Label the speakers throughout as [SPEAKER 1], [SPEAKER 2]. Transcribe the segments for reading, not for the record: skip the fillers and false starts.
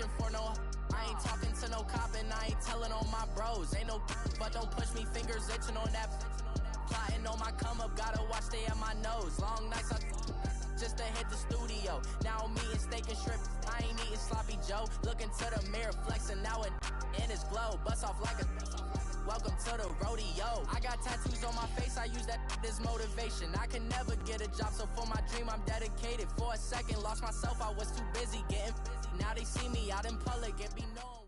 [SPEAKER 1] searching for no. I ain't talking to no cop and I ain't telling on my bros. Ain't no but don't push me, fingers itching on that. Plotting on my come up, gotta watch stay at my nose. Long nights I just to hit the studio. Now I'm eating steak and shrimp. I ain't eating sloppy Joe. Looking to the mirror, flexing now and in his glow. Bust off like a welcome to the rodeo. I got tattoos on my face, I use that as motivation. I can never get a job, so for my dream I'm dedicated. For a second, lost myself, I was too busy getting busy. Now they see me out in public and be known.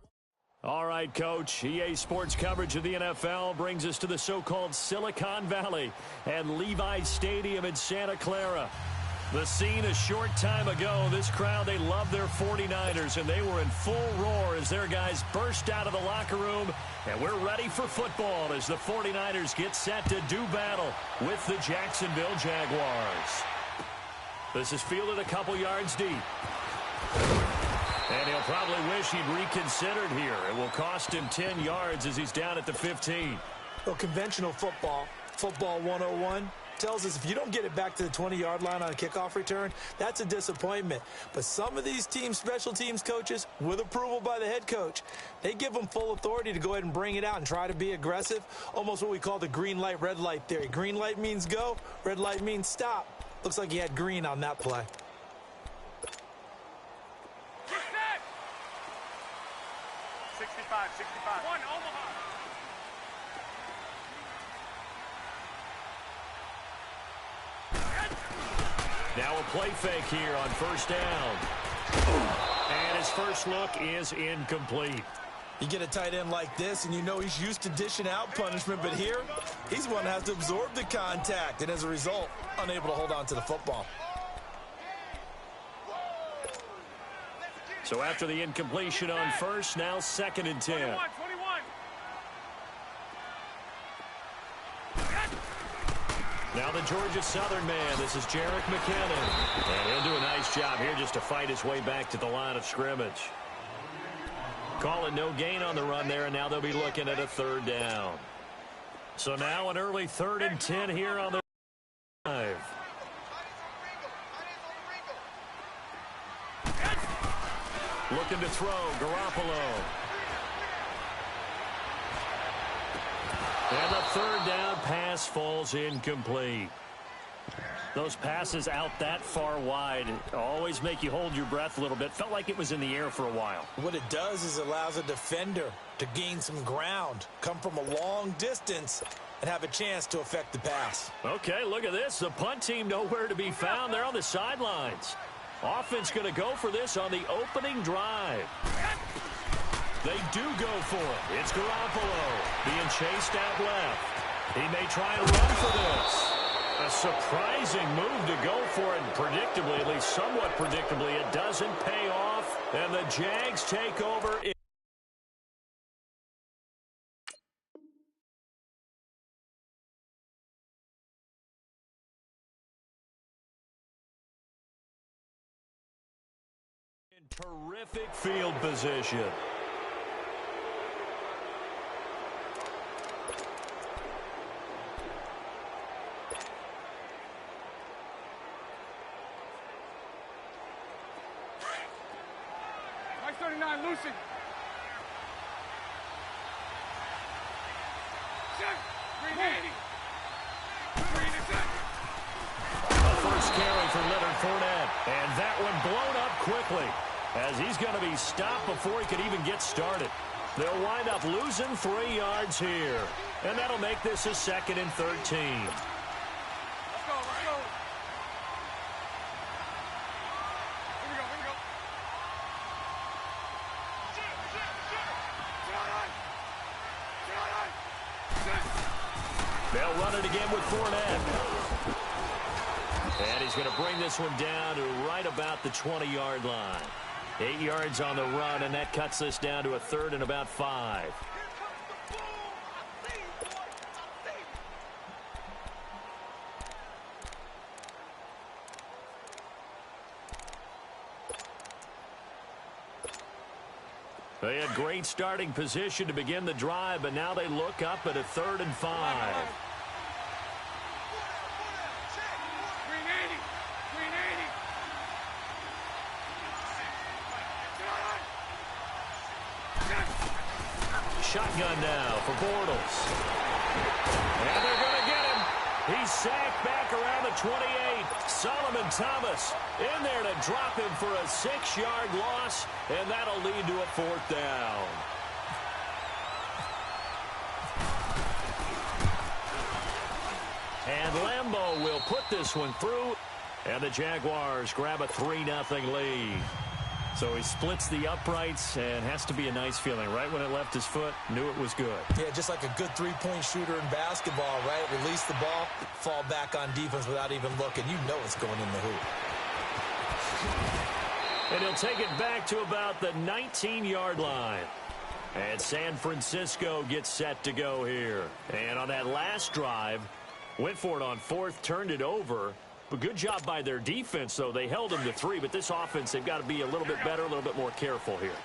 [SPEAKER 2] All right, Coach. EA Sports coverage of the NFL brings us to the so-called Silicon Valley and Levi's Stadium in Santa Clara. The scene a short time ago, this crowd, they love their 49ers, and they were in full roar as their guys burst out of the locker room. And we're ready for football as the 49ers get set to do battle with the Jacksonville Jaguars. This is fielded a couple yards deep. And he'll probably wish he'd reconsidered here. It will cost him 10 yards as he's down at the 15.
[SPEAKER 3] Well, conventional football 101, tells us if you don't get it back to the 20-yard line on a kickoff return, that's a disappointment. But some of these special teams coaches, with approval by the head coach, they give them full authority to go ahead and bring it out and try to be aggressive, almost what we call the green light, red light theory. Green light means go, red light means stop. Looks like he had green on that play.
[SPEAKER 4] 65. One, Omaha.
[SPEAKER 2] Now a play fake here on first down. And his first look is incomplete.
[SPEAKER 3] You get a tight end like this, and you know he's used to dishing out punishment, but here, he's one that has to absorb the contact, and as a result, unable to hold on to the football.
[SPEAKER 2] So after the incompletion on first, now 2nd and 10.
[SPEAKER 4] 21.
[SPEAKER 2] Now the Georgia Southern man, this is Jerick McKinnon. And he'll do a nice job here just to fight his way back to the line of scrimmage. Call it no gain on the run there, and now they'll be looking at a 3rd down. So now an early 3rd and 10 here on the drive. Looking to throw, Garoppolo. And the 3rd down pass falls incomplete. Those passes out that far wide always make you hold your breath a little bit. Felt like it was in the air for a while.
[SPEAKER 3] What it does is it allows a defender to gain some ground, come from a long distance, and have a chance to affect the pass.
[SPEAKER 2] Okay, look at this. The punt team nowhere to be found. They're on the sidelines. Offense going to go for this on the opening drive. They do go for it. It's Garoppolo being chased out left. He may try and run for this. A surprising move to go for it, and predictably, at least somewhat predictably, it doesn't pay off, and the Jags take over. In terrific field position.
[SPEAKER 4] Lucy.
[SPEAKER 2] The first carry for Leonard Fournette. And that one blown up quickly as he's going to be stopped before he could even get started. They'll wind up losing 3 yards here. And that'll make this a 2nd and 13. They'll run it again with Fournette. And he's going to bring this one down to right about the 20-yard line. 8 yards on the run, and that cuts this down to a 3rd and about 5. They had great starting position to begin the drive, but now they look up at a 3rd and 5. shotgun now for Bortles. And they're going to get him. He's sacked back around the 28. Solomon Thomas in there to drop him for a 6-yard loss, and that'll lead to a 4th down. And Lambeau will put this one through, and the Jaguars grab a 3-0 lead. So he splits the uprights, and has to be a nice feeling. Right when it left his foot, knew it was good.
[SPEAKER 3] Yeah, just like a good three-point shooter in basketball, right? Release the ball, fall back on defense without even looking. You know it's going in the hoop.
[SPEAKER 2] And he'll take it back to about the 19-yard line. And San Francisco gets set to go here. And on that last drive, went for it on 4th, turned it over. But good job by their defense, though. They held them to 3, but this offense, they've got to be a little bit better, a little bit more careful here.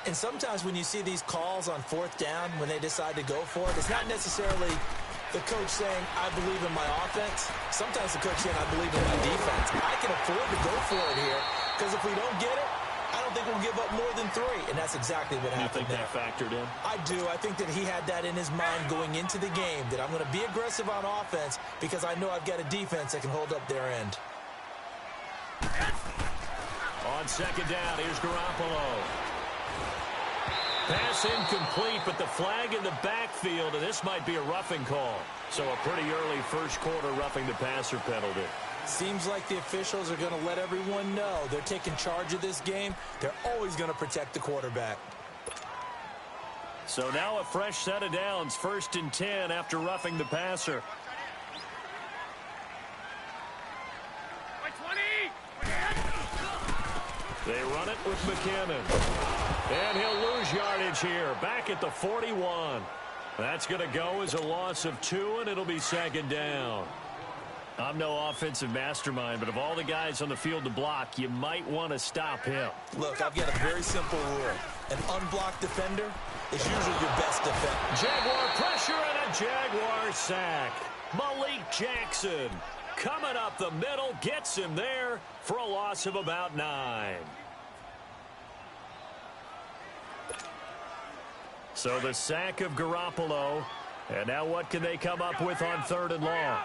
[SPEAKER 3] And sometimes when you see these calls on 4th down, when they decide to go for it, it's not necessarily the coach saying, I believe in my offense. Sometimes the coach saying, I believe in my defense. I can afford to go for it here, because if we don't get it, I don't think we'll give up more than 3. And that's exactly what happened there.
[SPEAKER 2] You think that factored in?
[SPEAKER 3] I do. I think that he had that in his mind going into the game, that I'm going to be aggressive on offense because I know I've got a defense that can hold up their end.
[SPEAKER 2] On 2nd down, here's Garoppolo. Pass incomplete, but the flag in the backfield, and this might be a roughing call. So a pretty early first quarter roughing the passer penalty.
[SPEAKER 3] Seems like the officials are going to let everyone know they're taking charge of this game. They're always going to protect the quarterback.
[SPEAKER 2] So now a fresh set of downs, 1st and 10 after roughing the passer. They run it with McKinnon. And he'll lose yardage here, back at the 41. That's going to go as a loss of 2, and it'll be 2nd down. I'm no offensive mastermind, but of all the guys on the field to block, you might want to stop him.
[SPEAKER 3] Look, I've got a very simple rule. An unblocked defender is usually your best defense.
[SPEAKER 2] Jaguar pressure and a Jaguar sack. Malik Jackson coming up the middle, gets him there for a loss of about 9. So the sack of Garoppolo. And now what can they come up with on 3rd and long?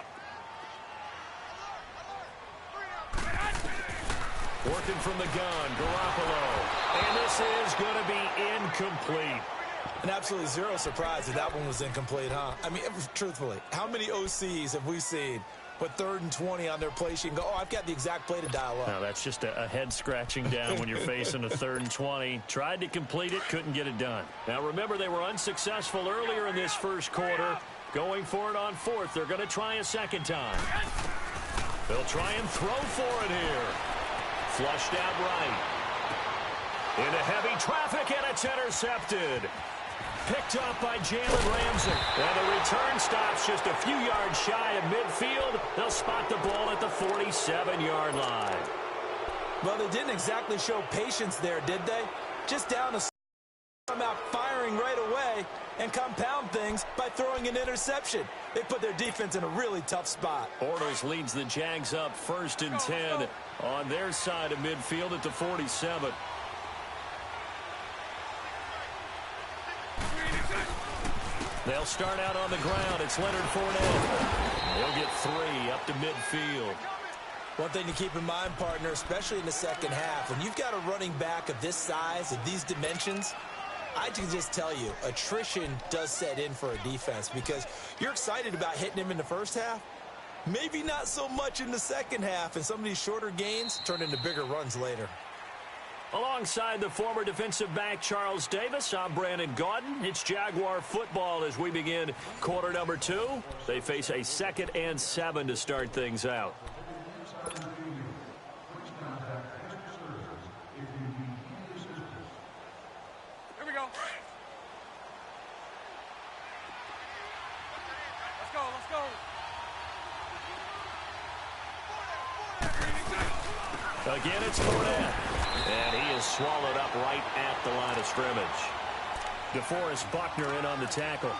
[SPEAKER 2] Working from the gun, Garoppolo. And this is going to be incomplete.
[SPEAKER 3] And absolutely zero surprise that one was incomplete, huh? I mean, truthfully, how many OCs have we seen put 3rd and 20 on their play sheet and go, oh, I've got the exact play to dial up?
[SPEAKER 2] No, that's just a head-scratching down when you're facing a 3rd and 20. Tried to complete it, couldn't get it done. Now, remember, they were unsuccessful earlier in this first quarter. Going for it on 4th. They're going to try a 2nd time. They'll try and throw for it here. Flushed out right. Into heavy traffic, and it's intercepted. Picked up by Jalen Ramsey. And the return stops just a few yards shy of midfield. They'll spot the ball at the 47-yard line.
[SPEAKER 3] Well, they didn't exactly show patience there, did they? Just down a come out firing right away and compound things by throwing an interception. They put their defense in a really tough spot.
[SPEAKER 2] Bortles leads the Jags up 1st and 10 on their side of midfield at the 47. They'll start out on the ground. It's Leonard Fournette. He'll get 3 up to midfield.
[SPEAKER 3] One thing to keep in mind, partner, especially in the second half, when you've got a running back of this size, of these dimensions, I can just tell you, attrition does set in for a defense because you're excited about hitting him in the first half. Maybe not so much in the second half, and some of these shorter gains turn into bigger runs later.
[SPEAKER 2] Alongside the former defensive back Charles Davis, I'm Brandon Gaudin. It's Jaguar football as we begin quarter number 2. They face a 2nd and 7 to start things out.
[SPEAKER 4] Here we go. Let's go, let's go.
[SPEAKER 2] Again, it's Fournette. And he is swallowed up right at the line of scrimmage. DeForest Buckner in on the tackle.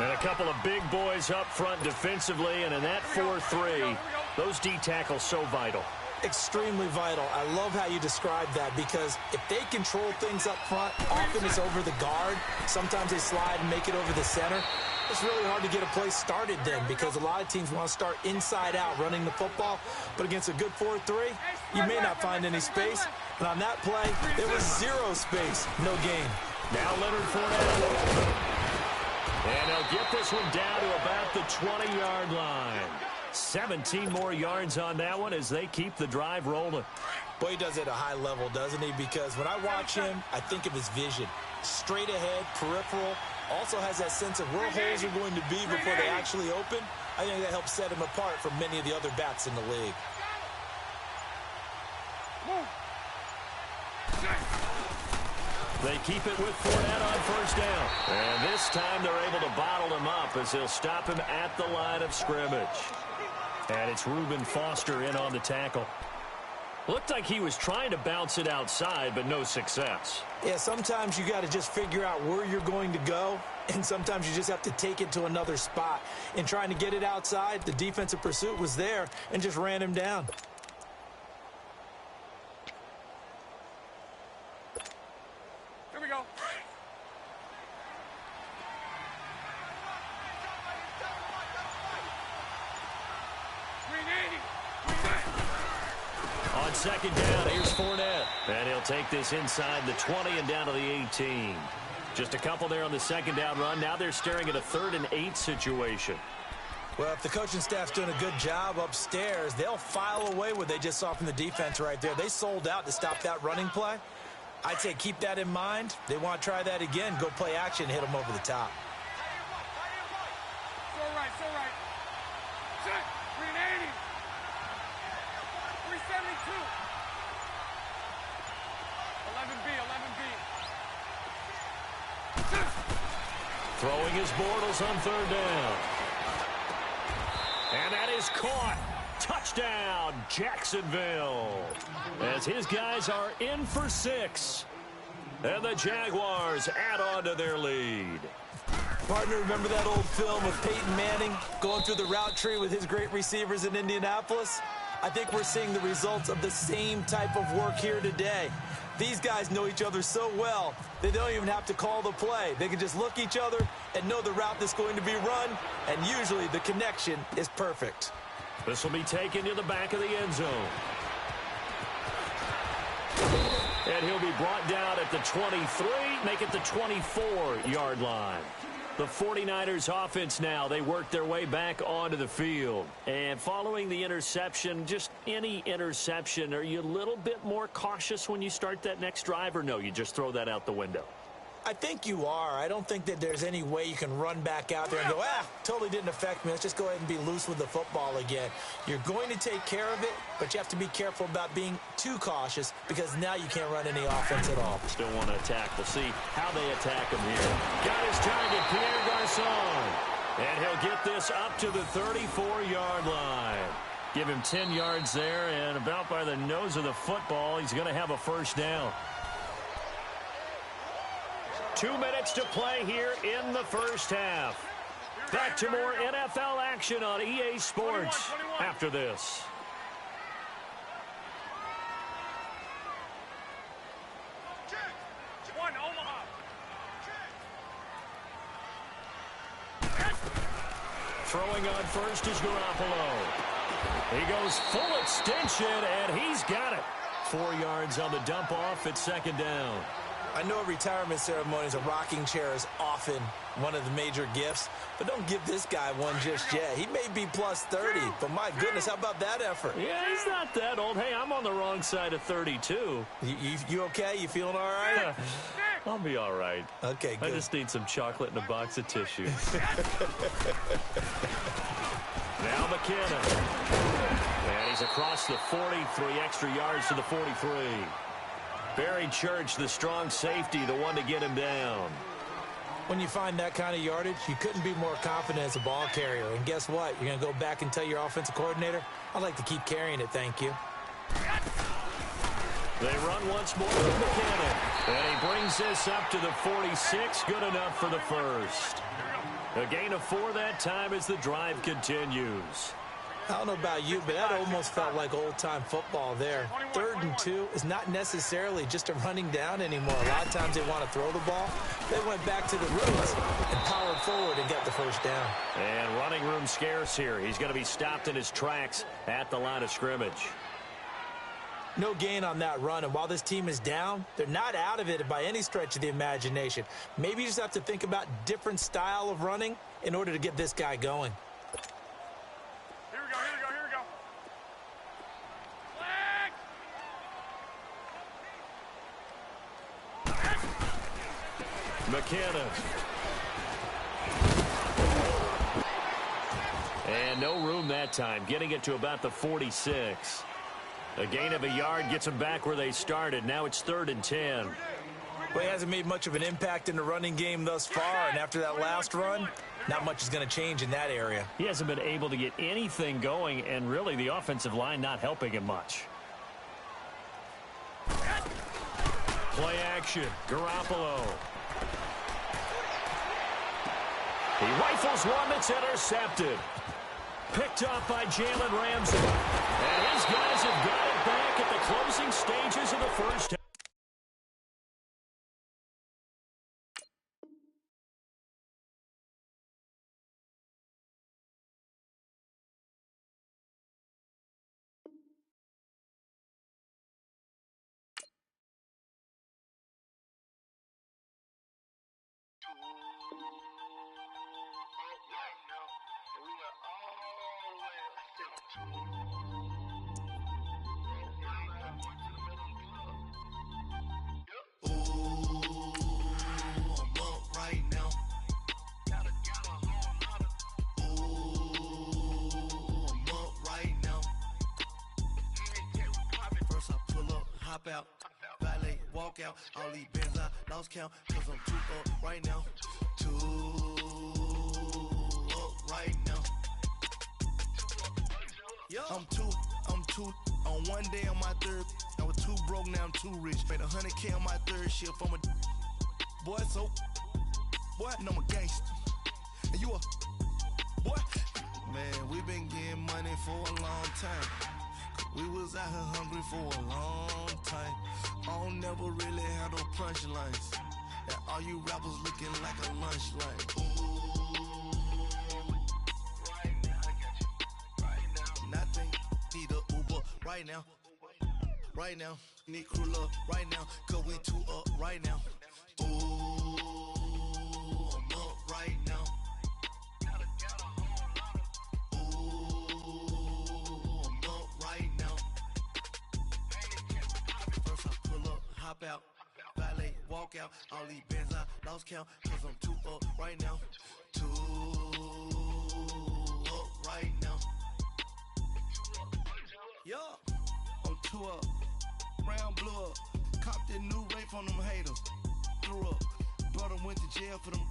[SPEAKER 2] And a couple of big boys up front defensively. And in that 4-3, those D tackles so vital.
[SPEAKER 3] Extremely vital. I love how you describe that because if they control things up front, often it's over the guard. Sometimes they slide and make it over the center. It's really hard to get a play started then because a lot of teams want to start inside out running the football. But against a good 4-3, you may not find any space. And on that play, there was zero space, no gain.
[SPEAKER 2] Now Leonard Fournette. And he'll get this one down to about the 20-yard line. 17 more yards on that one as they keep the drive rolling.
[SPEAKER 3] Boy, he does it at a high level, doesn't he? Because when I watch him, I think of his vision. Straight ahead, peripheral. Also has that sense of where holes are going to be before they actually open. I think that helps set him apart from many of the other backs in the league.
[SPEAKER 2] They keep it with Fournette on first down. And this time they're able to bottle him up as he'll stop him at the line of scrimmage. And it's Reuben Foster in on the tackle. Looked like he was trying to bounce it outside, but no success.
[SPEAKER 3] Yeah, sometimes you got to just figure out where you're going to go, and sometimes you just have to take it to another spot. In trying to get it outside, the defensive pursuit was there and just ran him down.
[SPEAKER 4] Here we go.
[SPEAKER 2] On second down, here's Fournette. And he'll take this inside the 20 and down to the 18. Just a couple there on the second down run. Now they're staring at a 3rd and 8 situation.
[SPEAKER 3] Well, if the coaching staff's doing a good job upstairs, they'll file away what they just saw from the defense right there. They sold out to stop that running play. I'd say keep that in mind. They want to try that again. Go play action, hit them over the top.
[SPEAKER 4] So right. Check. 380. 372. 11B.
[SPEAKER 2] Throwing his Bortles on 3rd down. And that is caught. Touchdown, Jacksonville. As his guys are in for 6. And the Jaguars add on to their lead.
[SPEAKER 3] Partner, remember that old film of Peyton Manning going through the route tree with his great receivers in Indianapolis? I think we're seeing the results of the same type of work here today. These guys know each other so well, they don't even have to call the play. They can just look each other and know the route that's going to be run, and usually the connection is perfect.
[SPEAKER 2] This will be taken to the back of the end zone. And he'll be brought down at the 23, make it the 24-yard line. The 49ers offense now, they work their way back onto the field. And following the interception, just any interception, are you a little bit more cautious when you start that next drive, or no, you just throw that out the window?
[SPEAKER 3] I think you are. I don't think that there's any way you can run back out there and go, totally didn't affect me. Let's just go ahead and be loose with the football again. You're going to take care of it, but you have to be careful about being too cautious because now you can't run any offense at all.
[SPEAKER 2] Still want to attack. We'll see how they attack him here. Got his target, Pierre Garçon. And he'll get this up to the 34-yard line. Give him 10 yards there, and about by the nose of the football, he's going to have a first down. 2 minutes to play here in the first half. Back to more NFL action on EA Sports after this. Throwing on first is Garoppolo. He goes full extension, and he's got it. 4 yards on the dump off at second down.
[SPEAKER 3] I know at retirement ceremonies, a rocking chair is often one of the major gifts, but don't give this guy one just yet. He may be plus 30, but my goodness, how about that effort?
[SPEAKER 2] Yeah, he's not that old. Hey, I'm on the wrong side of 32.
[SPEAKER 3] You okay? You feeling all right?
[SPEAKER 2] I'll be all right.
[SPEAKER 3] Okay, good.
[SPEAKER 2] I just need some chocolate and a box of tissue. Now McKinnon. And he's across the 43 extra yards to the 43. Barry Church, the strong safety, the one to get him down.
[SPEAKER 3] When you find that kind of yardage, you couldn't be more confident as a ball carrier. And guess what? You're going to go back and tell your offensive coordinator, I'd like to keep carrying it, thank you.
[SPEAKER 2] They run once more with McKinnon. And he brings this up to the 46. Good enough for the first. A gain of 4 that time as the drive continues.
[SPEAKER 3] I don't know about you, but that almost felt like old-time football there. 3rd and 2 is not necessarily just a running down anymore. A lot of times they want to throw the ball. They went back to the roots and powered forward and got the first down.
[SPEAKER 2] And running room scarce here. He's going to be stopped in his tracks at the line of scrimmage.
[SPEAKER 3] No gain on that run, and while this team is down, they're not out of it by any stretch of the imagination. Maybe you just have to think about different style of running in order to get this guy going.
[SPEAKER 4] Here we go, here we go, here we go.
[SPEAKER 2] McKinnon. And no room that time, getting it to about the 46. A gain of a yard gets them back where they started. Now it's 3rd and 10.
[SPEAKER 3] Well, he hasn't made much of an impact in the running game thus far, and after that last run, not much is going to change in that area.
[SPEAKER 2] He hasn't been able to get anything going, and really the offensive line not helping him much. Play action, Garoppolo. He rifles one that's intercepted. Picked off by Jalen Ramsey. And his guys have got it back at the closing stages of the first half.
[SPEAKER 5] Out, valet, walk out, all these bands I lost count, cause I'm too up right now, too up right now, I'm too, on one day on my third, I was too broke, now I'm too rich, made 100K on my third shift, I'm a boy, so, boy, and I'm a gangster, and you a, boy, man, we been getting money for a long time. We was out here hungry for a long time. I don't never really have no punchlines. And all you rappers looking like a lunch line. Right now, I got you. Right now. Nothing. Need a Uber right now. Right now. Need crew love right now. Cause we too up right now. Ooh, I'm up right now. Hop out, valet, walk out, all these bands I lost count, cause I'm too up right now, too up right now, yeah, I'm too up, round blew up, copped that new rape on them haters, threw up, brother went to jail for them,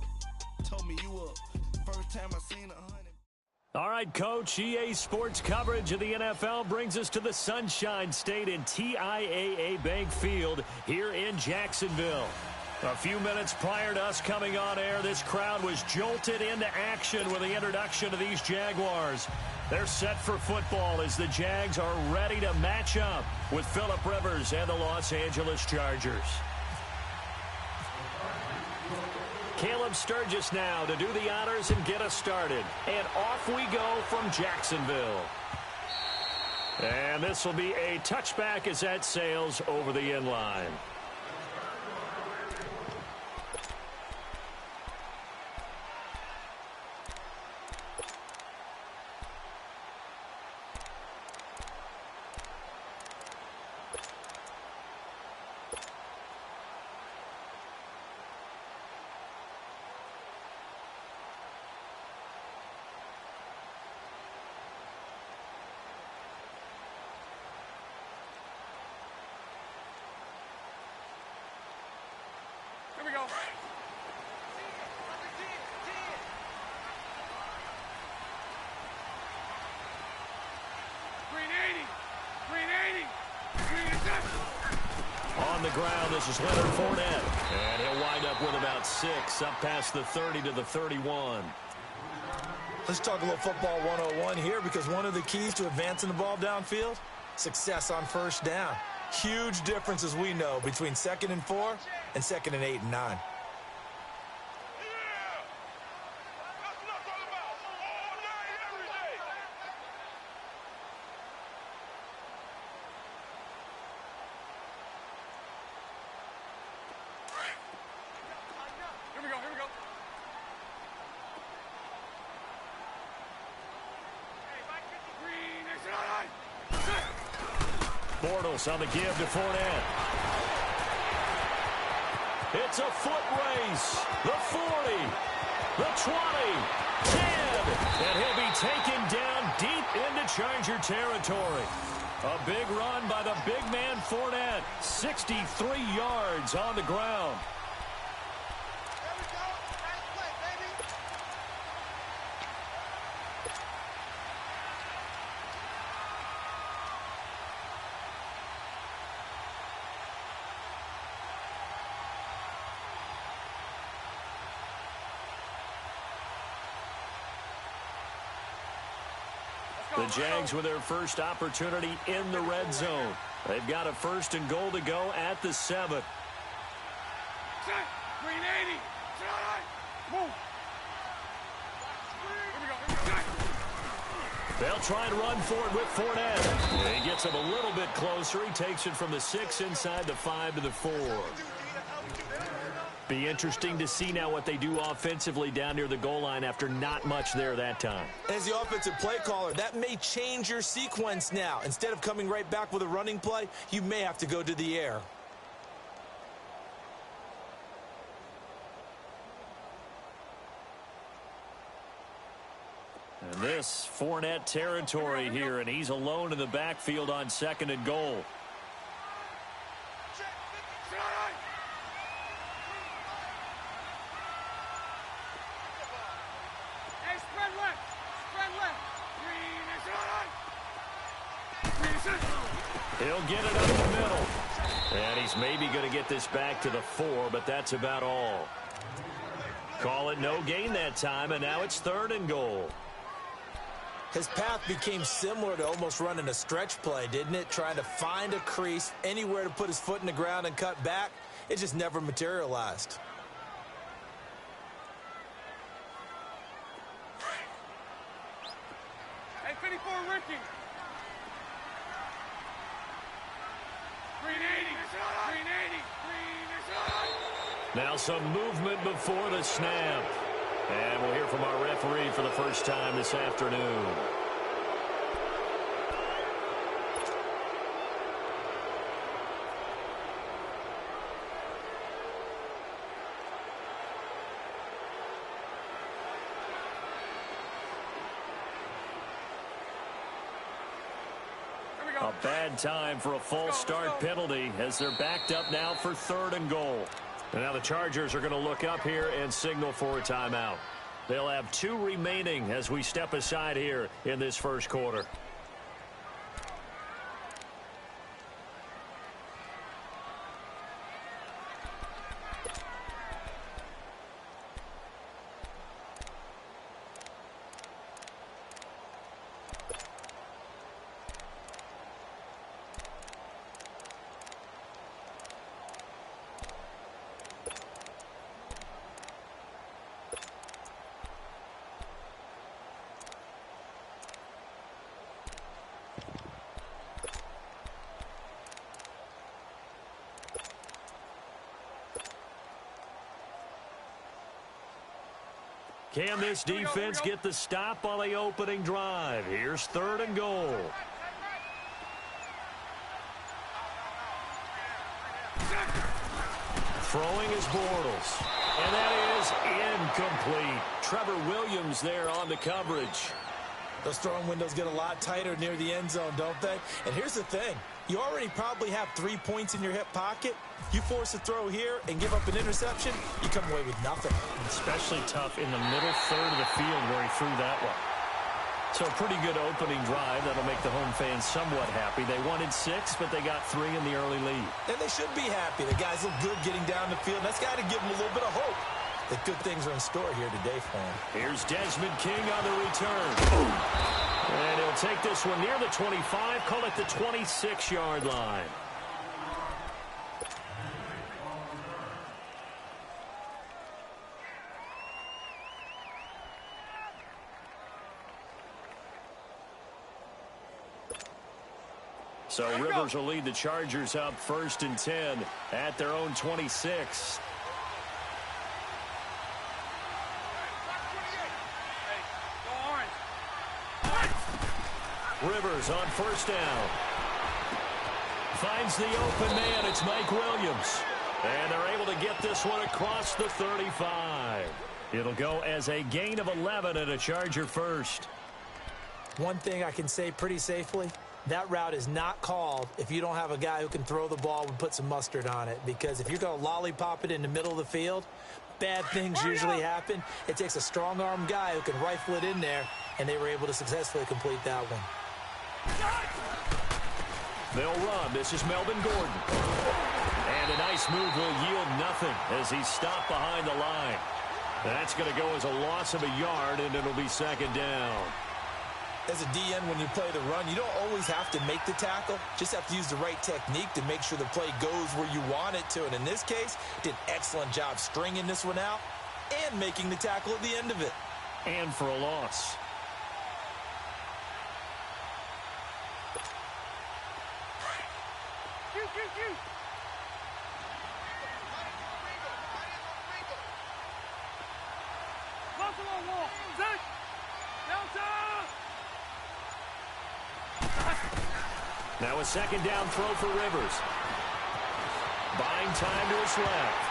[SPEAKER 5] told me you up, first time I seen 100.
[SPEAKER 2] All right, Coach, EA Sports coverage of the NFL brings us to the Sunshine State in TIAA Bank Field here in Jacksonville. A few minutes prior to us coming on air, this crowd was jolted into action with the introduction of these Jaguars. They're set for football as the Jags are ready to match up with Phillip Rivers and the Los Angeles Chargers. Caleb Sturgis now to do the honors and get us started. And off we go from Jacksonville. And this will be a touchback as that sails over the end line.
[SPEAKER 4] Here we go.
[SPEAKER 2] On the ground, this is Leonard Fournette. And he'll wind up with about 6, up past the 30 to the 31.
[SPEAKER 3] Let's talk a little football 101 here, because one of the keys to advancing the ball downfield, success on first down. Huge difference, as we know, between 2nd and 4 and 2nd and 8 and 9.
[SPEAKER 2] Bortles on the give to Fournette. It's a foot race. The 40, the 20, 10, and he'll be taken down deep into Charger territory. A big run by the big man Fournette. 63 yards on the ground. The Jags with their first opportunity in the red zone. They've got a 1st and goal to go at the 7.
[SPEAKER 4] Green 80. Move.
[SPEAKER 2] They'll try and run for it with Fournette. He gets him a little bit closer. He takes it from the 6 inside the 5 to the 4. Be interesting to see now what they do offensively down near the goal line after not much there that time.
[SPEAKER 3] As the offensive play caller, that may change your sequence now. Instead of coming right back with a running play, you may have to go to the air.
[SPEAKER 2] And this Fournette territory here, and he's alone in the backfield on 2nd and goal. He'll get it up the middle. And he's maybe going to get this back to the 4, but that's about all. Call it no gain that time, and now it's 3rd and goal.
[SPEAKER 3] His path became similar to almost running a stretch play, didn't it? Trying to find a crease, anywhere to put his foot in the ground and cut back. It just never materialized.
[SPEAKER 4] Hey, 54, Ricky. Green 80. Green 80.
[SPEAKER 2] Now some movement before the snap. And we'll hear from our referee for the first time this afternoon. A bad time for a false start penalty as they're backed up now for 3rd and goal. And now the Chargers are going to look up here and signal for a timeout. They'll have 2 remaining as we step aside here in this first quarter. Can this defense get the stop on the opening drive? Here's 3rd and goal. Throwing is Bortles. And that is incomplete. Trevor Williams there on the coverage.
[SPEAKER 3] Those throwing windows get a lot tighter near the end zone, don't they? And here's the thing. You already probably have 3 points in your hip pocket. You force a throw here and give up an interception, you come away with nothing.
[SPEAKER 2] Especially tough in the middle third of the field where he threw that one. So a pretty good opening drive. That'll make the home fans somewhat happy. They wanted 6, but they got 3 in the early lead.
[SPEAKER 3] And they should be happy. The guys look good getting down the field. That's got to give them a little bit of hope. that good things are in store here today for him.
[SPEAKER 2] Here's Desmond King on the return. And he'll take this one near the 25, call it the 26-yard line. So Rivers will lead the Chargers up 1st and 10 at their own 26. Rivers on 1st down. Finds the open man. It's Mike Williams. And they're able to get this one across the 35. It'll go as a gain of 11 and a Charger first.
[SPEAKER 3] One thing I can say pretty safely, that route is not called if you don't have a guy who can throw the ball and put some mustard on it. Because if you're going to lollipop it in the middle of the field, bad things usually happen. It takes a strong-arm guy who can rifle it in there, and they were able to successfully complete that one.
[SPEAKER 2] They'll run. This is Melvin Gordon. And a nice move will yield nothing as he's stopped behind the line. That's going to go as a loss of a yard, and it'll be 2nd down.
[SPEAKER 3] As a DN, when you play the run, you don't always have to make the tackle. Just have to use the right technique to make sure the play goes where you want it to. And in this case, did an excellent job stringing this one out and making the tackle at the end of it.
[SPEAKER 2] And for a loss. Now a 2nd down throw for Rivers. Buying time to his left.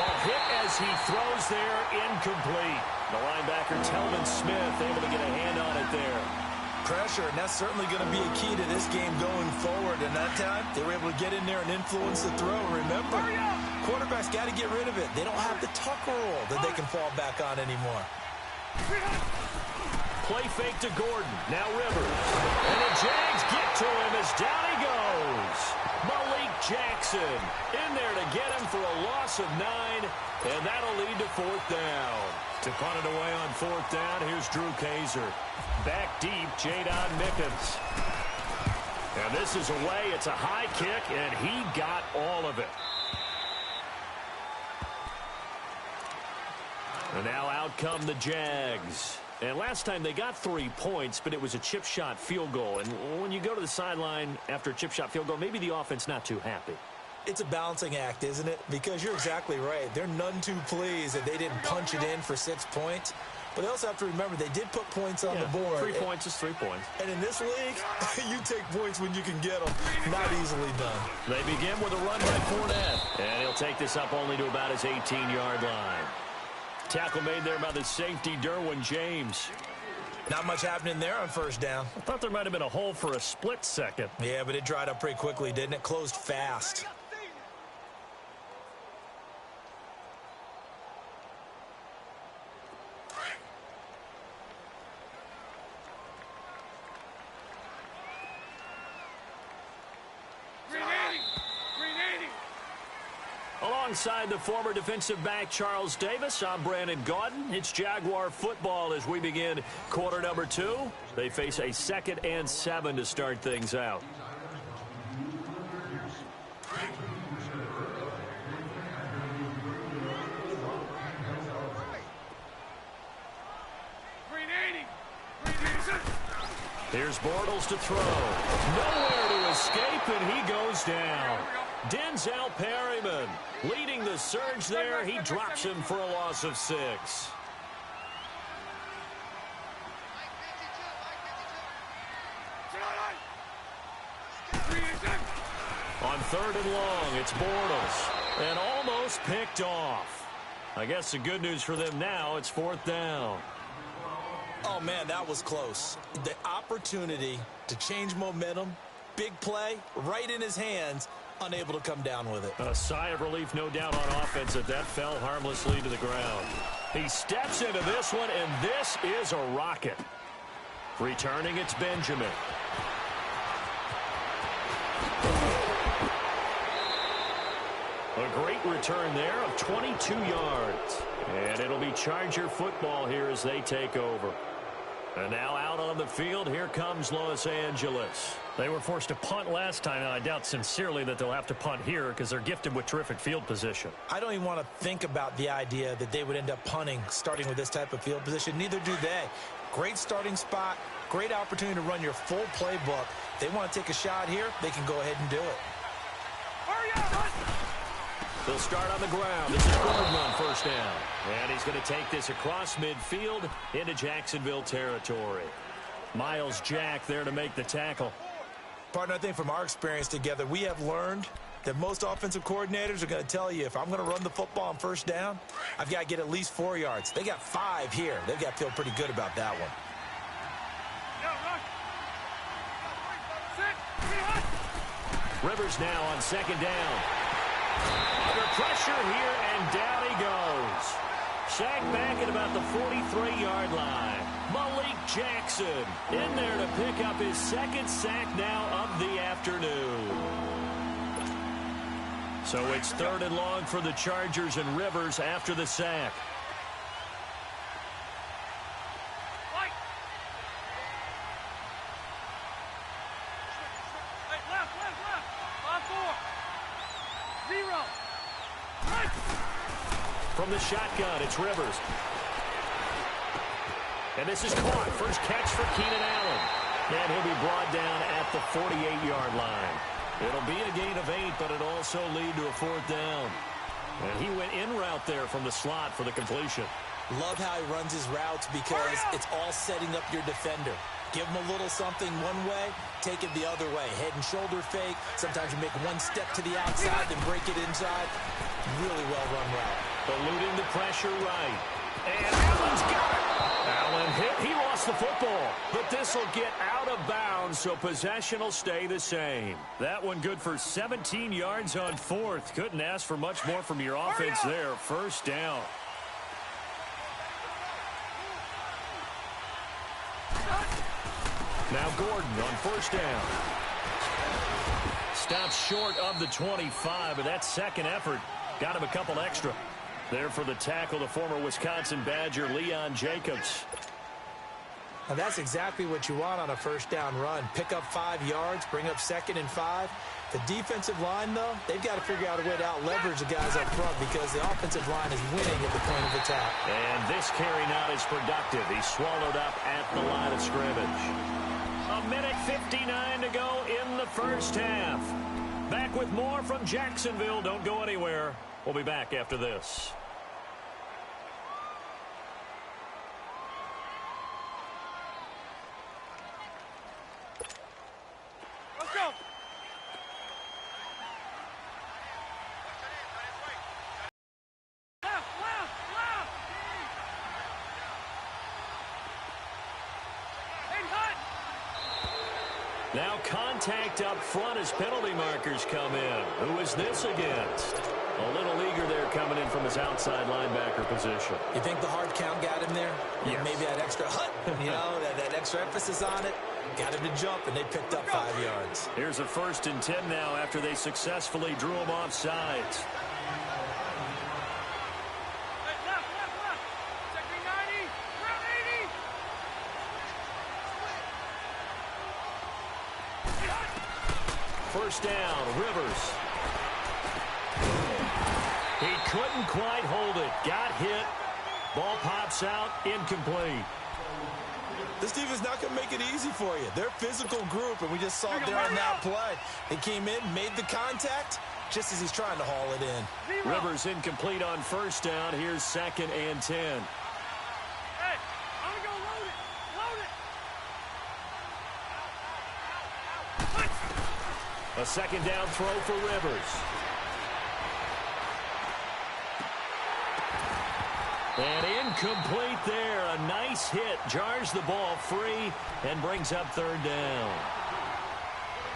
[SPEAKER 2] A hit as he throws there, incomplete. The linebacker, Telvin Smith, able to get a hand on it there.
[SPEAKER 3] Pressure, and that's certainly going to be a key to this game going forward. And that time, they were able to get in there and influence the throw. Remember, quarterbacks got to get rid of it. They don't have the tucker roll that they can fall back on anymore.
[SPEAKER 2] Play fake to Gordon. Now Rivers. And the Jags get to him as down he goes. Malik Jackson in there to get him for a loss of 9. And that'll lead to 4th down. To punt it away on 4th down, here's Drew Kaiser. Back deep, Jadon Mickens. And this is away. It's a high kick, and he got all of it. And now out come the Jags. And last time they got 3 points, but it was a chip shot field goal. And when you go to the sideline after a chip shot field goal, maybe the offense not too happy.
[SPEAKER 3] It's a balancing act, isn't it? Because you're exactly right. They're none too pleased that they didn't punch it in for 6 points. But they also have to remember they did put points on the board.
[SPEAKER 2] 3 points is 3 points.
[SPEAKER 3] And in this league, you take points when you can get them. Not easily done.
[SPEAKER 2] They begin with a run by Fournette. And he'll take this up only to about his 18-yard line. Tackle made there by the safety, Derwin James.
[SPEAKER 3] Not much happening there on 1st down.
[SPEAKER 2] I thought there might have been a hole for a split second.
[SPEAKER 3] Yeah, but it dried up pretty quickly, didn't it? Closed fast.
[SPEAKER 2] Alongside the former defensive back Charles Davis, I'm Brandon Gaudin. It's Jaguar football as we begin quarter number 2. They face a 2nd and 7 to start things out. Here's Bortles to throw. Nowhere to escape, and he goes down. Denzel Perryman leading the surge there. He drops him for a loss of 6. On 3rd and long, it's Bortles. And almost picked off. I guess the good news for them now, it's 4th down.
[SPEAKER 3] Oh, man, that was close. The opportunity to change momentum, big play, right in his hands, unable to come down with it.
[SPEAKER 2] A sigh of relief, no doubt, on offense that fell harmlessly to the ground. He steps into this one, and this is a rocket. Returning, it's Benjamin. A great return there of 22 yards. And it'll be Charger football here as they take over. And now out on the field, here comes Los Angeles.
[SPEAKER 6] They were forced to punt last time, and I doubt sincerely that they'll have to punt here because they're gifted with terrific field position.
[SPEAKER 3] I don't even want to think about the idea that they would end up punting starting with this type of field position. Neither do they. Great starting spot, great opportunity to run your full playbook. If they want to take a shot here, they can go ahead and do it.
[SPEAKER 4] Hurry up!
[SPEAKER 2] They'll start on the ground. This is Gordon on first down. And he's going to take this across midfield into Jacksonville territory. Miles Jack there to make the tackle.
[SPEAKER 3] Partner, I think from our experience together, we have learned that most offensive coordinators are going to tell you, if I'm going to run the football on first down, I've got to get at least 4 yards. They got 5 here. They've got to feel pretty good about that one.
[SPEAKER 2] Rivers now on second down. Under pressure here, and down he goes. Sacked back at about the 43-yard line. Malik Jackson in there to pick up his second sack now of the afternoon. So it's 3rd and long for the Chargers, and Rivers after the sack. From the shotgun, it's Rivers. And this is caught. First catch for Keenan Allen. And he'll be brought down at the 48-yard line. It'll be a gain of 8, but it'll also lead to a 4th down. And he went in route there from the slot for the completion.
[SPEAKER 3] Love how he runs his routes because it's all setting up your defender. Give him a little something one way, take it the other way. Head and shoulder fake. Sometimes you make one step to the outside, then break it inside. Really well-run route.
[SPEAKER 2] Eluding the pressure right. And Allen's got it. Allen hit. He lost the football. But this will get out of bounds, so possession will stay the same. That one good for 17 yards on 4th. Couldn't ask for much more from your offense there. First down. Now Gordon on first down. Stops short of the 25, but that second effort got him a couple extra. There for the tackle, the former Wisconsin Badger, Leon Jacobs.
[SPEAKER 3] Now that's exactly what you want on a first down run. Pick up 5 yards, bring up 2nd and 5. The defensive line, though, they've got to figure out a way to out-leverage the guys up front because the offensive line is winning at the point of attack.
[SPEAKER 2] And this carry not as productive. He's swallowed up at the line of scrimmage. 1:59 to go in the first half. Back with more from Jacksonville. Don't go anywhere. We'll be back after this.
[SPEAKER 4] Let's go. Left.
[SPEAKER 2] Now contact up front as penalty markers come in. Who is this against? A little eager there coming in from his outside linebacker position.
[SPEAKER 3] You think the hard count got him there?
[SPEAKER 2] Yes.
[SPEAKER 3] Maybe that extra that extra emphasis on it. Got him to jump, and they picked up 5 yards.
[SPEAKER 2] Here's a 1st and 10 now after they successfully drew him off sides.
[SPEAKER 4] Left. Check me 90. Round 80.
[SPEAKER 2] First down, Rivers. He couldn't quite hold it. Got hit. Ball pops out, incomplete.
[SPEAKER 3] This defense is not going to make it easy for you. They're a physical group, and we just saw it there on that play. They came in, made the contact, just as he's trying to haul it in.
[SPEAKER 2] Rivers incomplete on first down. Here's 2nd and 10.
[SPEAKER 4] Hey, I'm going to go load it.
[SPEAKER 2] A 2nd down throw for Rivers. And incomplete there. A nice hit. Jars the ball free and brings up 3rd down.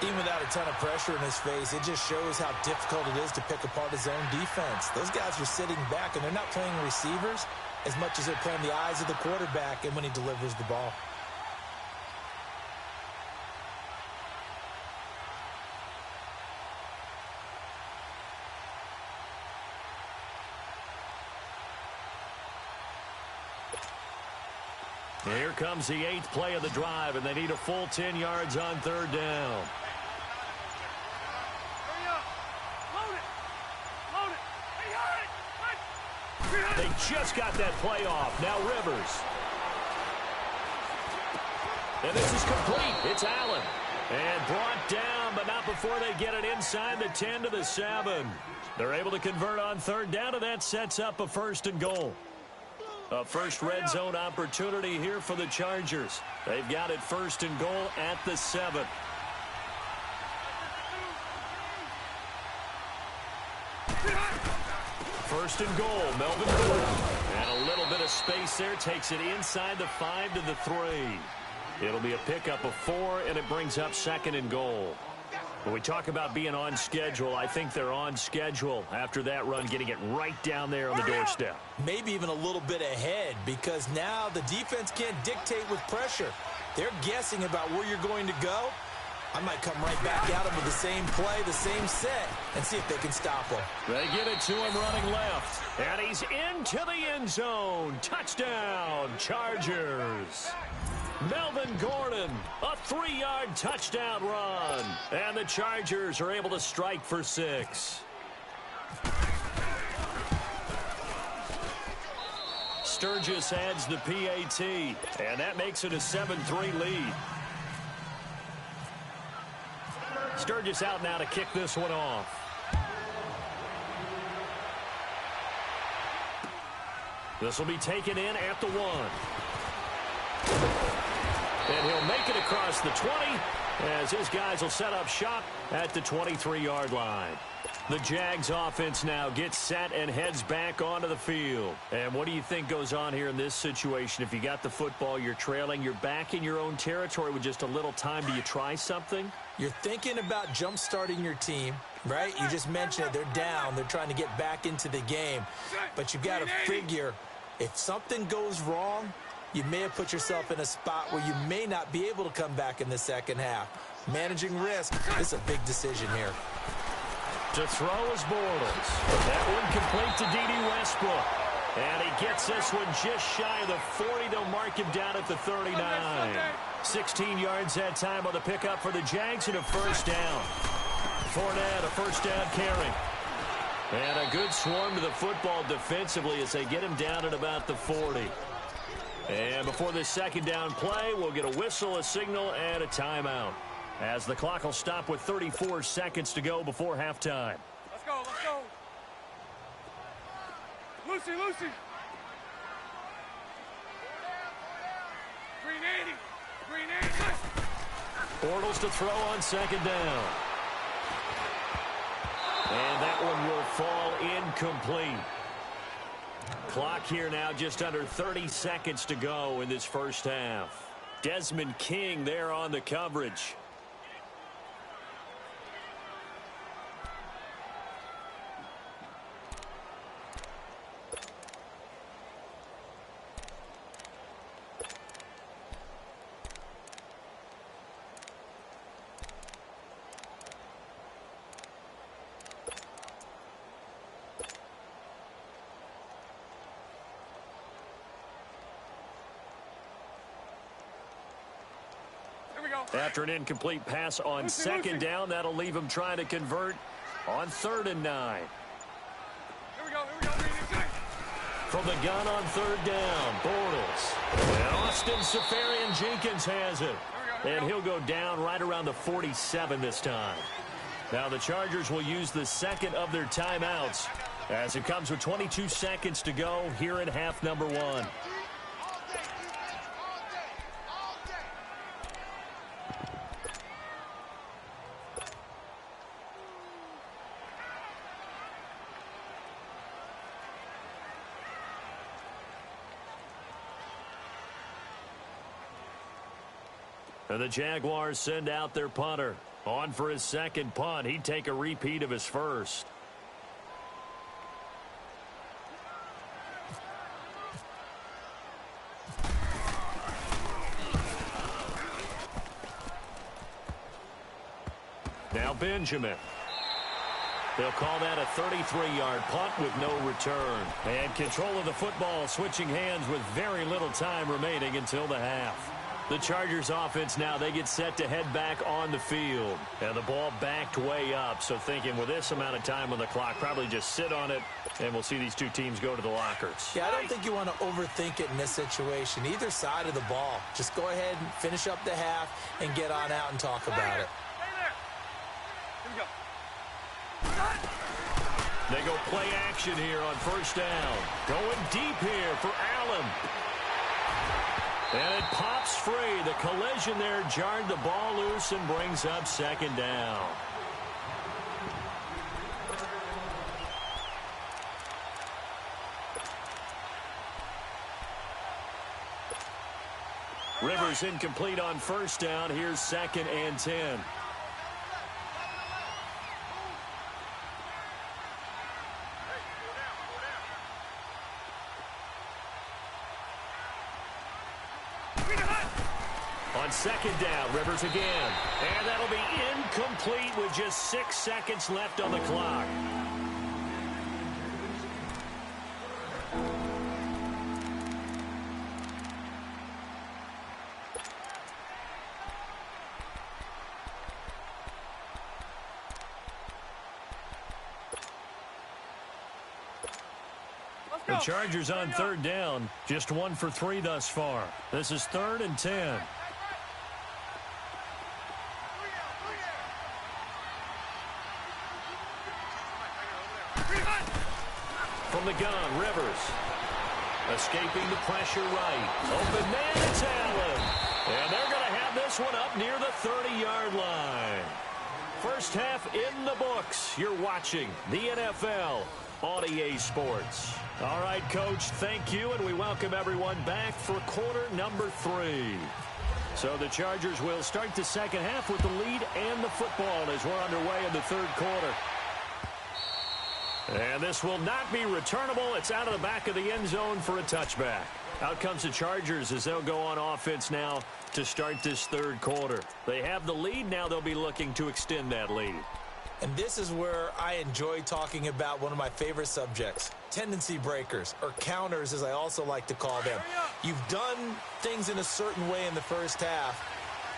[SPEAKER 3] Even without a ton of pressure in his face, it just shows how difficult it is to pick apart his own defense. Those guys are sitting back, and they're not playing receivers as much as they're playing the eyes of the quarterback and when he delivers the ball.
[SPEAKER 2] Here comes the 8th play of the drive, and they need a full 10 yards on 3rd down.
[SPEAKER 4] Hurry up. Load it. Load it. Hey, hurry.
[SPEAKER 2] They just got that play off. Now Rivers. And this is complete. It's Allen. And brought down, but not before they get it inside the 10 to the 7. They're able to convert on 3rd down, and that sets up a 1st and goal. A first red zone opportunity here for the Chargers. They've got it 1st and goal at the 7. First and goal, Melvin Gordon. And a little bit of space there, takes it inside the 5 to the 3. It'll be a pickup of 4, and it brings up 2nd and goal. When we talk about being on schedule, I think they're on schedule after that run, getting it right down there on the doorstep.
[SPEAKER 3] Maybe even a little bit ahead, because now the defense can't dictate with pressure. They're guessing about where you're going to go. I might come right back at them with the same play, the same set, and see if they can stop them.
[SPEAKER 2] They give it to him running left, and he's into the end zone. Touchdown, Chargers. Melvin Gordon, a 3-yard touchdown run. And the Chargers are able to strike for 6. Sturgis adds the PAT, and that makes it a 7-3 lead. Sturgis out now to kick this one off. This will be taken in at the 1. And he'll make it across the 20 as his guys will set up shop at the 23-yard line. The Jags offense now gets set and heads back onto the field. And what do you think goes on here in this situation? If you got the football, you're trailing, you're back in your own territory with just a little time. Do you try something?
[SPEAKER 3] You're thinking about jump-starting your team, right? You just mentioned it. They're down. They're trying to get back into the game. But you've got to figure if something goes wrong, you may have put yourself in a spot where you may not be able to come back in the second half. Managing risk is a big decision here.
[SPEAKER 2] To throw is Bortles. That one complete to D.D. Westbrook. And he gets this one just shy of the 40. They'll mark him down at the 39. 16 yards that time on the pickup for the Jags and a 1st down. Fournette, a 1st down carry. And a good swarm to the football defensively as they get him down at about the 40. And before this 2nd down play, we'll get a whistle, a signal, and a timeout, as the clock will stop with 34 seconds to go before halftime.
[SPEAKER 4] Let's go, let's go. Lucy, Lucy. 380. 380.
[SPEAKER 2] Bortles to throw on 2nd down. And that one will fall incomplete. Clock here now, just under 30 seconds to go in this 1st half. Desmond King there on the coverage. After an incomplete pass on 2nd down, that'll leave him trying to convert on 3rd and 9.
[SPEAKER 4] Here we go, here we go.
[SPEAKER 2] From the gun on 3rd down, Bortles. And Austin Safarian-Jenkins has it. And he'll go down right around the 47 this time. Now the Chargers will use the 2nd of their timeouts as it comes with 22 seconds to go here in half number 1. And the Jaguars send out their punter. On for his 2nd punt. He'd take a repeat of his 1st. Now Benjamin. They'll call that a 33-yard punt with no return. And control of the football switching hands with very little time remaining until the half. The Chargers offense now, they get set to head back on the field. And the ball backed way up, so thinking with this amount of time on the clock, probably just sit on it, and we'll see these two teams go to the lockers.
[SPEAKER 3] Yeah, I don't think you want to overthink it in this situation. Either side of the ball. Just go ahead and finish up the half and get on out and talk about it.
[SPEAKER 4] Stay there. Here we go.
[SPEAKER 2] They go play action here on first down. Going deep here for Allen. And it pops free. The collision there jarred the ball loose and brings up second down. Rivers incomplete on first down. Here's 2nd and 10. On 2nd down, Rivers again. And that'll be incomplete with just 6 seconds left on the clock. The Chargers on 3rd down, just 1 for 3 thus far. This is 3rd and 10. From the gun, Rivers. Escaping the pressure right. Open man, it's Allen. And they're going to have this one up near the 30-yard line. First half in the books. You're watching the NFL on EA Sports. All right, Coach, thank you, and we welcome everyone back for quarter number 3. So the Chargers will start the second half with the lead and the football as we're underway in the 3rd quarter. And this will not be returnable. It's out of the back of the end zone for a touchback. Out comes the Chargers as they'll go on offense now to start this 3rd quarter. They have the lead. Now they'll be looking to extend that lead.
[SPEAKER 3] And this is where I enjoy talking about one of my favorite subjects, tendency breakers, or counters as I also like to call them. You've done things in a certain way in the first half,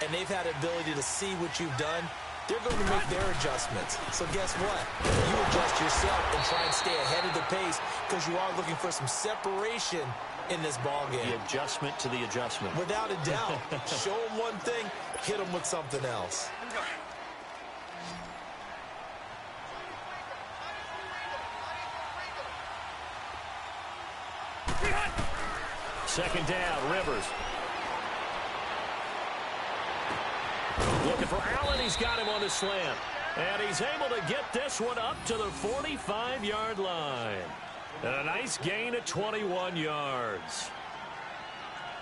[SPEAKER 3] and they've had the ability to see what you've done. They're going to make their adjustments. So guess what? You adjust yourself and try and stay ahead of the pace because you are looking for some separation in this ball game.
[SPEAKER 2] The adjustment to the adjustment.
[SPEAKER 3] Without a doubt. Show them one thing, hit them with something else.
[SPEAKER 2] Second down, Rivers. Looking for Allen. He's got him on the slant. And he's able to get this one up to the 45-yard line. And a nice gain of 21 yards.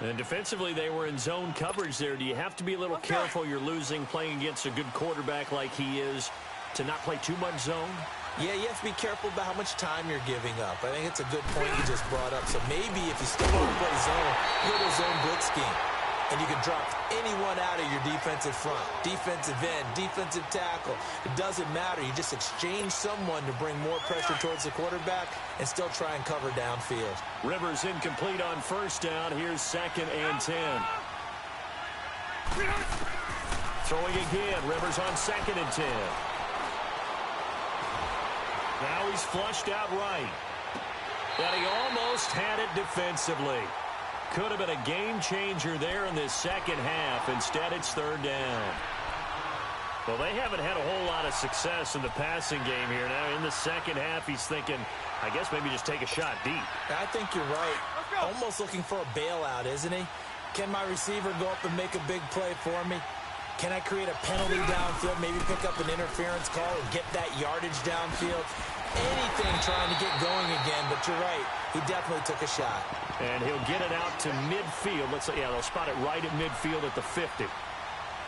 [SPEAKER 2] And defensively, they were in zone coverage there. Do you have to be a little careful? You're losing, playing against a good quarterback like he is, to not play too much zone?
[SPEAKER 3] Yeah, you have to be careful about how much time you're giving up. I think it's a good point you just brought up. So maybe if you still want to play zone, go to zone blitz scheme. And you can drop anyone out of your defensive front, defensive end, defensive tackle. It doesn't matter. You just exchange someone to bring more pressure towards the quarterback and still try and cover downfield.
[SPEAKER 2] Rivers incomplete on first down. Here's 2nd and 10. Throwing again. Rivers on 2nd and 10. Now he's flushed out right. And he almost had it defensively. Could have been a game changer there in this second half. Instead, it's 3rd down. Well, they haven't had a whole lot of success in the passing game here. Now, in the second half, he's thinking, I guess maybe just take a shot deep.
[SPEAKER 3] I think you're right. Almost looking for a bailout, isn't he? Can my receiver go up and make a big play for me? Can I create a penalty downfield, maybe pick up an interference call and get that yardage downfield? Anything trying to get going again, but you're right. He definitely took a shot.
[SPEAKER 2] And he'll get it out to midfield. Let's say, yeah, they'll spot it right at midfield at the 50.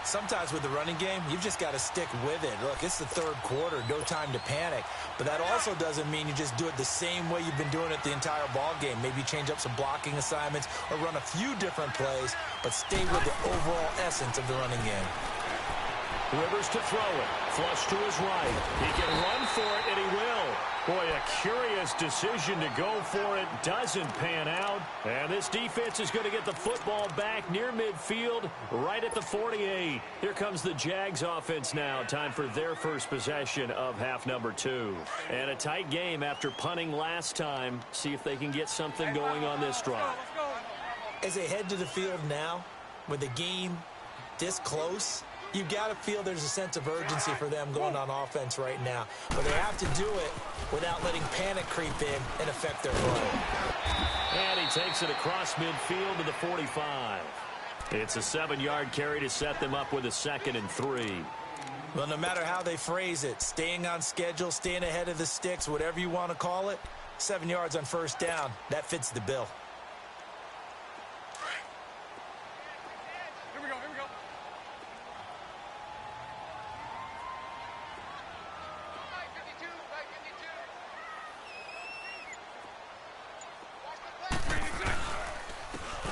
[SPEAKER 3] Sometimes with the running game, you've just got to stick with it. Look, it's the 3rd quarter, no time to panic. But that also doesn't mean you just do it the same way you've been doing it the entire ball game. Maybe change up some blocking assignments or run a few different plays, but stay with the overall essence of the running game.
[SPEAKER 2] Rivers to throw it. Flush to his right. He can run for it and he will. Boy, a curious decision to go for it. Doesn't pan out. And this defense is going to get the football back near midfield, right at the 48. Here comes the Jags offense now. Time for their first possession of half number 2. And a tight game after punting last time. See if they can get something going on this drive.
[SPEAKER 3] As they head to the field now, with the game this close, you've got to feel there's a sense of urgency for them going on offense right now. But they have to do it without letting panic creep in and affect their play.
[SPEAKER 2] And he takes it across midfield to the 45. It's a 7-yard carry to set them up with a 2nd and 3.
[SPEAKER 3] Well, no matter how they phrase it, staying on schedule, staying ahead of the sticks, whatever you want to call it, 7 yards on first down, that fits the bill.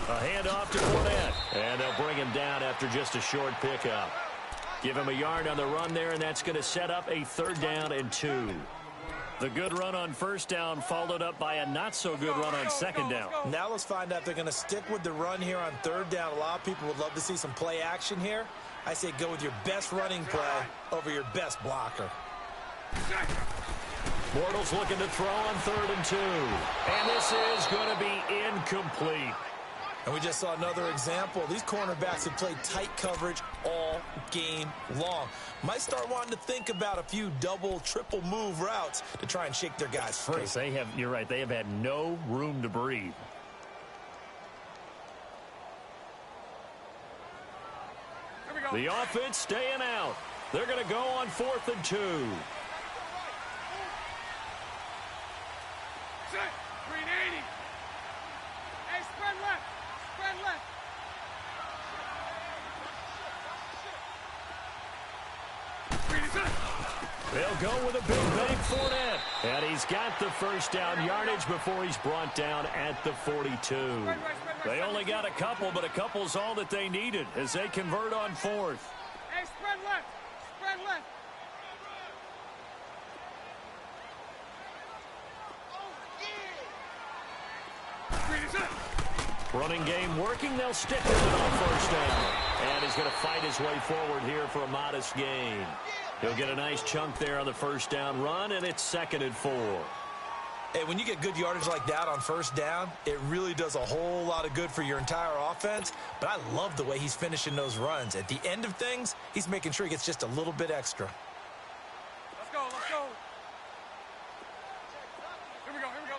[SPEAKER 2] A handoff to Fournette, and they'll bring him down after just a short pickup. Give him a yard on the run there, and that's going to set up a 3rd down and 2. The good run on first down followed up by a not-so-good run on 2nd down.
[SPEAKER 3] Now let's find out if they're going to stick with the run here on 3rd down. A lot of people would love to see some play action here. I say go with your best running play over your best blocker.
[SPEAKER 2] Bortles looking to throw on 3rd and 2. And this is going to be incomplete.
[SPEAKER 3] And we just saw another example. These cornerbacks have played tight coverage all game long. Might start wanting to think about a few double, triple move routes to try and shake their guys free.
[SPEAKER 2] You're right, they have had no room to breathe. The offense staying out. They're going to go on 4th and 2.
[SPEAKER 4] Green 80. Hey, spread left. Spread left.
[SPEAKER 2] They'll go with a big bang Fournette. And he's got the first down yardage before he's brought down at the 42. They only got a couple, but a couple's all that they needed as they convert on 4th.
[SPEAKER 4] Hey, spread left. Spread left.
[SPEAKER 2] Running game working. They'll stick with it on first down. And he's going to fight his way forward here for a modest gain. He'll get a nice chunk there on the first down run, and it's 2nd and 4.
[SPEAKER 3] Hey, when you get good yardage like that on first down, it really does a whole lot of good for your entire offense. But I love the way he's finishing those runs. At the end of things, he's making sure he gets just a little bit extra.
[SPEAKER 4] Let's go, let's go. Here we go, here we go.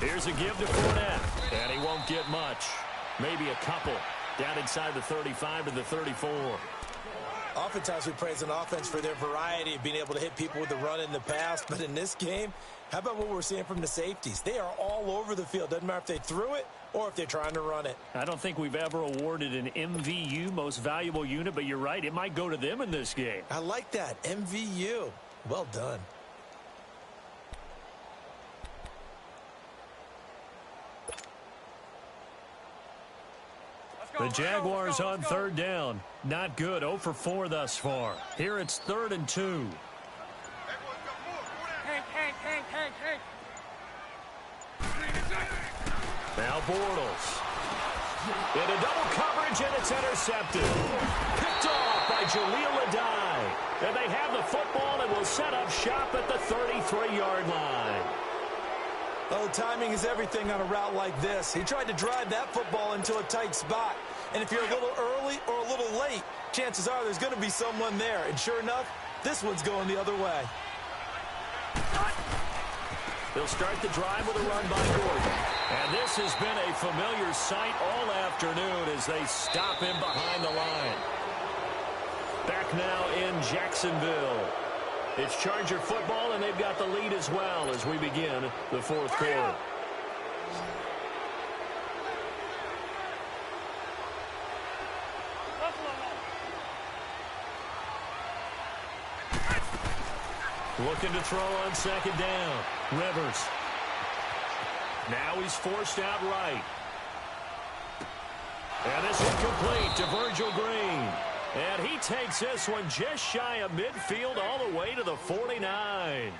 [SPEAKER 2] Here's a give to Fournette, and he won't get much. Maybe a couple. Down inside the 35 to the 34.
[SPEAKER 3] Oftentimes we praise an offense for their variety of being able to hit people with the run in the past. But in this game, how about what we're seeing from the safeties? They are all over the field. Doesn't matter if they threw it or if they're trying to run it.
[SPEAKER 2] I don't think we've ever awarded an MVU, most valuable unit, but you're right. It might go to them in this game.
[SPEAKER 3] I like that. MVU. Well done.
[SPEAKER 2] The Jaguars on 3rd down. Not good. 0 for 4 thus far. Here it's 3rd and 2.
[SPEAKER 4] Hank.
[SPEAKER 2] Now Bortles. Into double coverage, and it's intercepted. Picked off by Jaleel Adai. And they have the football and will set up shop at the 33-yard line.
[SPEAKER 3] Oh, timing is everything on a route like this. He tried to drive that football into a tight spot. And if you're a little early or a little late, chances are there's going to be someone there. And sure enough, this one's going the other way.
[SPEAKER 2] They'll start the drive with a run by Gordon. And this has been a familiar sight all afternoon as they stop him behind the line. Back now in Jacksonville. It's Charger football, and they've got the lead as well as we begin the 4th quarter. Looking to throw on 2nd down. Rivers. Now he's forced out right. And this one complete to Virgil Green. And he takes this one just shy of midfield all the way to the 49.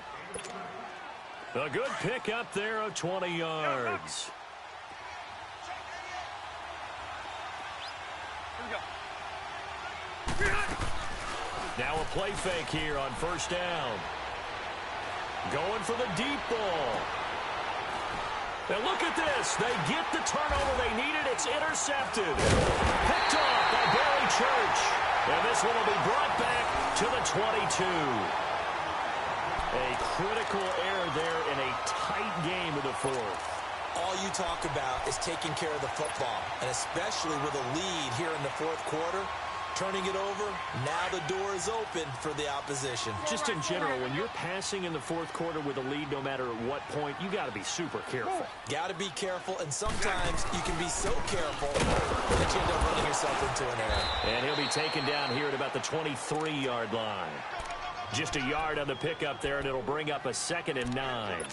[SPEAKER 2] A good pick up there of 20 yards. Now a play fake here on first down. Going for the deep ball. And look at this. They get the turnover they needed. It's intercepted. Picked off by Barry Church. And this one will be brought back to the 22. A critical error there in a tight game of the fourth.
[SPEAKER 3] All you talk about is taking care of the football, and especially with a lead here in the fourth quarter. Turning it over, now the door is open for the opposition.
[SPEAKER 2] Just in general, when you're passing in the fourth quarter with a lead, no matter at what point, you got to be super careful.
[SPEAKER 3] Got to be careful, and sometimes you can be so careful that you end up running yourself into an error.
[SPEAKER 2] And he'll be taken down here at about the 23-yard line. Just a yard on the pickup there, and it'll bring up a 2nd and 9.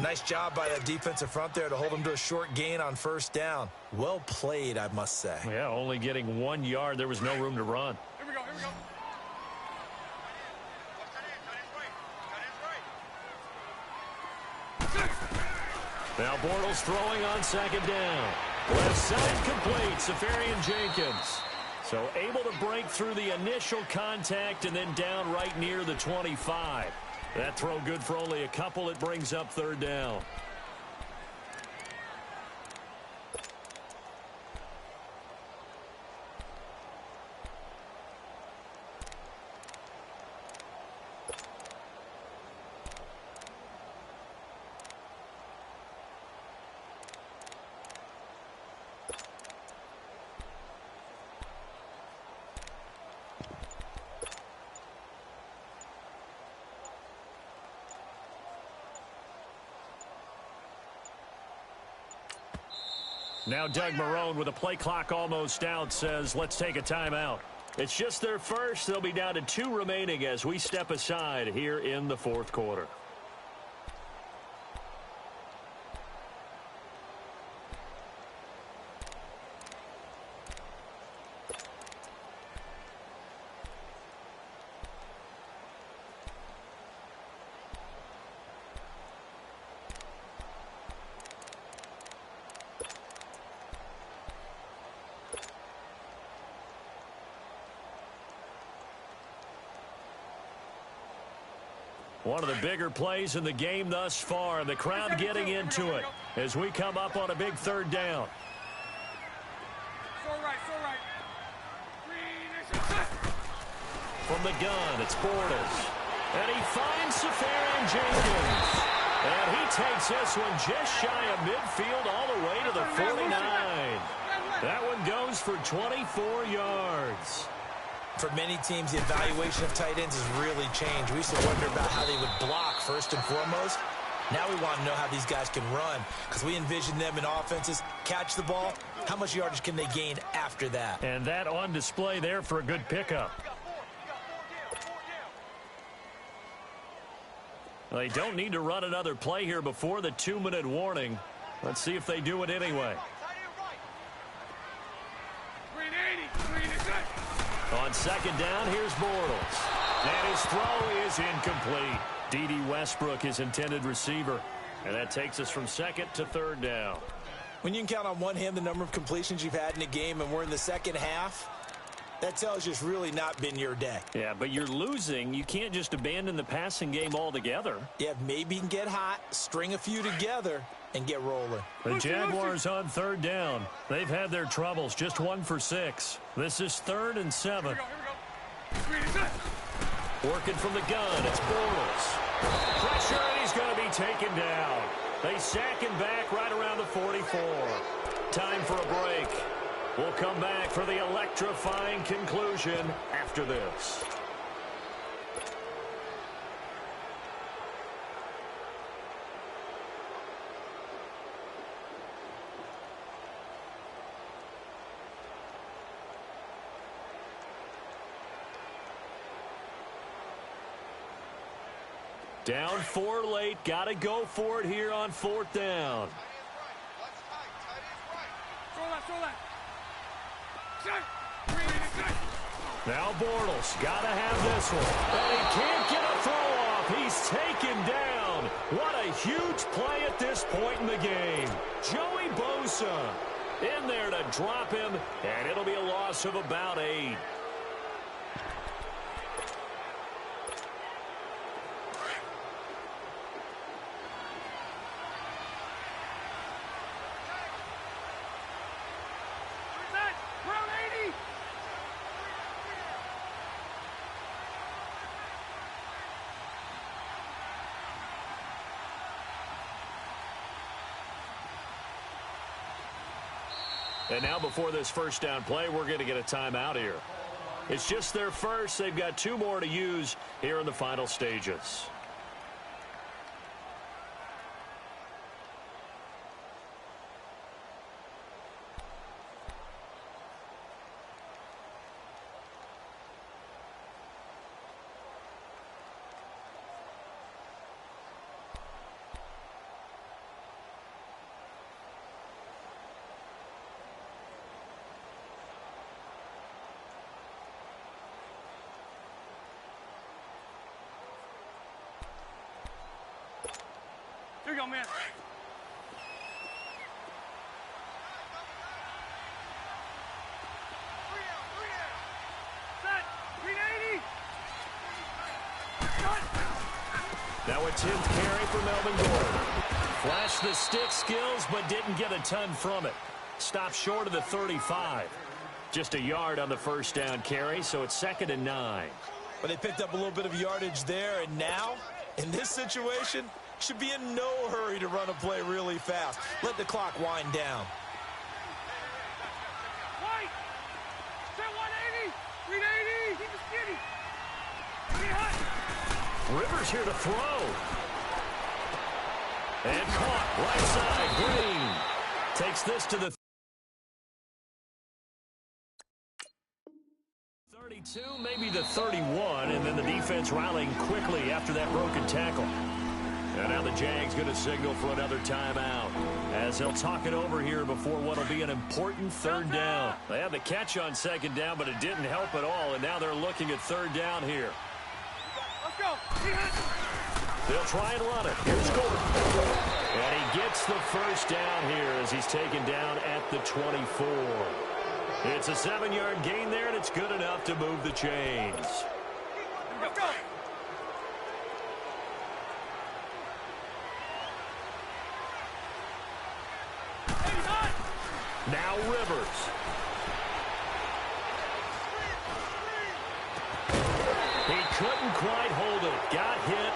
[SPEAKER 3] Nice job by that defensive front there to hold him to a short gain on first down. Well played, I must say.
[SPEAKER 2] Yeah, only getting 1 yard. There was no room to run.
[SPEAKER 4] Here we go, here we go.
[SPEAKER 2] Now Bortles throwing on 2nd down. Left side complete, Safarian Jenkins. So able to break through the initial contact and then down right near the 25. That throw good for only a couple. It brings up 3rd down. Now Doug Marrone, with a play clock almost out, says let's take a timeout. It's just their first. They'll be down to 2 remaining as we step aside here in the fourth quarter. One of the bigger plays in the game thus far, and the crowd getting into it as we come up on a big 3rd down.
[SPEAKER 4] So right.
[SPEAKER 2] From the gun, it's Bortles. And he finds Safarian Jenkins. And he takes this one just shy of midfield all the way to the 49. That one goes for 24 yards.
[SPEAKER 3] For many teams, the evaluation of tight ends has really changed. We used to wonder about how they would block first and foremost. Now we want to know how these guys can run, because we envision them in offenses catch the ball. How much yardage can they gain after that?
[SPEAKER 2] And that on display there for a good pickup. They don't need to run another play here before the 2-minute warning. Let's see if they do it anyway. On 2nd down, here's Bortles. And his throw is incomplete. D.D. Westbrook, his intended receiver. And that takes us from 2nd to 3rd down.
[SPEAKER 3] When you can count on one hand the number of completions you've had in a game, and we're in the second half, that tells you it's really not been your day.
[SPEAKER 2] Yeah, but you're losing. You can't just abandon the passing game altogether.
[SPEAKER 3] Yeah, maybe you can get hot, string a few together, and get rolling.
[SPEAKER 2] The Jaguars on 3rd down. They've had their troubles, just 1 for 6. This is 3rd and 7. Working from the gun, it's Bortles. Pressure, and he's going to be taken down. They sack him back right around the 44. Time for a break. We'll come back for the electrifying conclusion after this. Down 4 late. Got to go for it here on 4th down. Now Bortles got to have this one. And he can't get a throw off. He's taken down. What a huge play at this point in the game. Joey Bosa in there to drop him, and it'll be a loss of about 8. And now before this first down play, we're going to get a timeout here. It's just their first. They've got 2 more to use here in the final stages.
[SPEAKER 4] Here you go, man. Set. 380.
[SPEAKER 2] Now a 10th carry for Melvin Gordon. Flashed the stick skills, but didn't get a ton from it. Stopped short of the 35. Just a yard on the first down carry, so it's 2nd and 9.
[SPEAKER 3] But they picked up a little bit of yardage there, and now, in this situation, should be in no hurry to run a play really fast. Let the clock wind down.
[SPEAKER 4] White. Set 180. 380. Keep it skinny. Be hot.
[SPEAKER 2] Rivers here to throw. And caught right side. Green takes this to the 32, maybe the 31, and then the defense rallying quickly after that broken tackle. And now the Jags going to signal for another timeout as they'll talk it over here before what will be an important 3rd down. They had the catch on 2nd down, but it didn't help at all, and now they're looking at 3rd down here.
[SPEAKER 4] Let's go.
[SPEAKER 2] They'll try and run it. Here's Gordon. And he gets the first down here as he's taken down at the 24. It's a 7-yard gain there, and it's good enough to move the chains.
[SPEAKER 4] Let's go.
[SPEAKER 2] Now Rivers. He couldn't quite hold it. Got hit.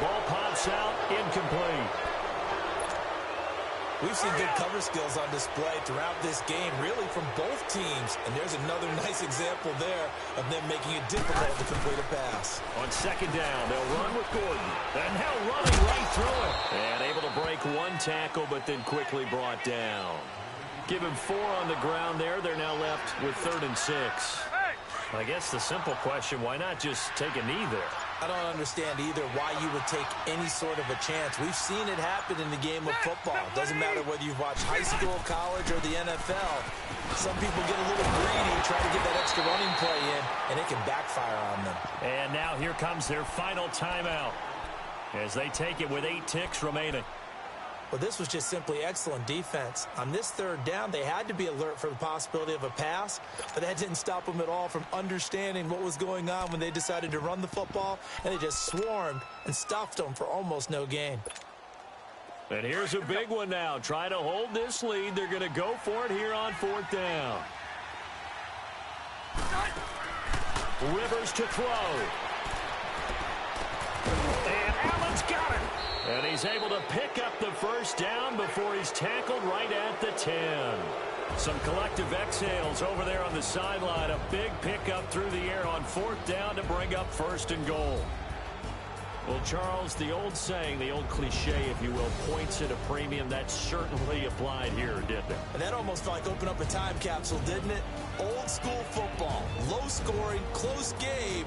[SPEAKER 2] Ball pops out. Incomplete.
[SPEAKER 3] We've seen good cover skills on display throughout this game, really from both teams. And there's another nice example there of them making it difficult to complete a pass.
[SPEAKER 2] On 2nd down, they'll run with Gordon. And now running right through it. And able to break 1 tackle, but then quickly brought down. Give him 4 on the ground there. They're now left with 3rd and 6. I guess the simple question, why not just take a knee there?
[SPEAKER 3] I don't understand either why you would take any sort of a chance. We've seen it happen in the game of football. Doesn't matter whether you've watched high school, college, or the NFL. Some people get a little greedy, try to get that extra running play in, and it can backfire on them.
[SPEAKER 2] And now here comes their final timeout as they take it with 8 ticks remaining.
[SPEAKER 3] Well, this was just simply excellent defense. On this 3rd down, they had to be alert for the possibility of a pass, but that didn't stop them at all from understanding what was going on when they decided to run the football, and they just swarmed and stuffed them for almost no gain.
[SPEAKER 2] And here's a big one now. Trying to hold this lead. They're going to go for it here on 4th down. Rivers to throw. And Allen's got it. And he's able to pick up the first down before he's tackled right at the 10. Some collective exhales over there on the sideline. A big pickup through the air on 4th down to bring up 1st and goal. Well, Charles, the old saying, the old cliche, if you will, points at a premium. That certainly applied here, didn't it?
[SPEAKER 3] And that almost felt like open up a time capsule, didn't it? Old school football, low scoring, close game.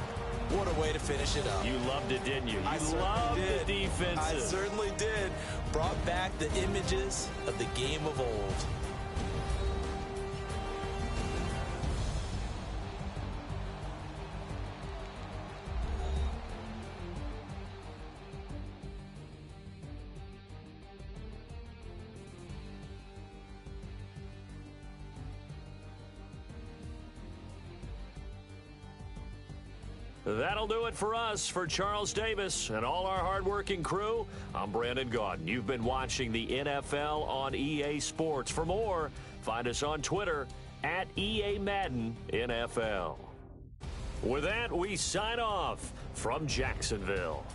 [SPEAKER 3] What a way to finish it up.
[SPEAKER 2] You loved it, didn't you?
[SPEAKER 3] I
[SPEAKER 2] You loved
[SPEAKER 3] did.
[SPEAKER 2] the defenses.
[SPEAKER 3] I certainly did. Brought back the images of the game of old.
[SPEAKER 2] That'll do it for us. For Charles Davis and all our hardworking crew, I'm Brandon Gaudin. You've been watching the NFL on EA Sports. For more, find us on Twitter at EA Madden NFL. With that, we sign off from Jacksonville.